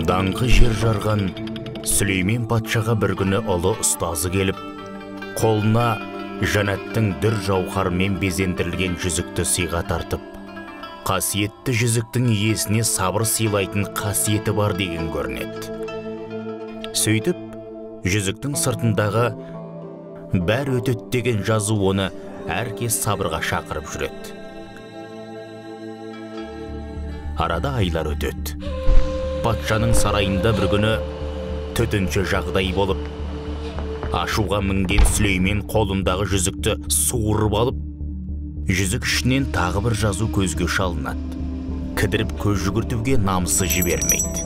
Даңқы жер жарған Сүлеймен патшаға бір күні ұлы ұстазы келіп, қолына жәннаттың дүр жауһармен безендірілген жүзікті сыйға тартып, қасиетті жүзіктің иесіне сабыр сыйлайтын қасиеті бар деген көрінеді. Сөйтіп, жүзіктің сыртындағы бәр өтет деген жазу оны әркез сабырға шақырып жүреді. Арада айлар өтеді. Патшаның сарайында бір күні төтенше жағдай болып, ашуға мінген Сүлеймен қолындағы жүзікті суырып алып, жүзік ішінен тағы бір жазу көзге шалынады. Кідіріп көз жүгіртуге намысы жібермейді.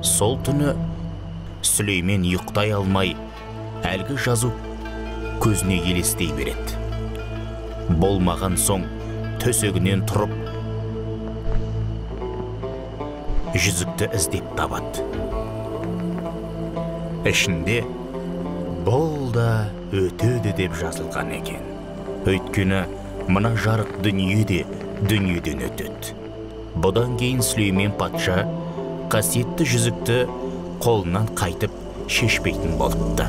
Сол түні Сүлеймен ұйықтай алмай, әлгі жазу көзіне елестей береді. Болмаған соң төсегінен тұрып, жүзікті іздеп табады. Ішінде бұл да өтеді деп жазылған екен. Өйткені мына жарық дүниеде дүниеден өтеді. Бұдан кейін Сүлеймен патша қасиетті жүзікті қолынан қайтып шешпейтін болыпты.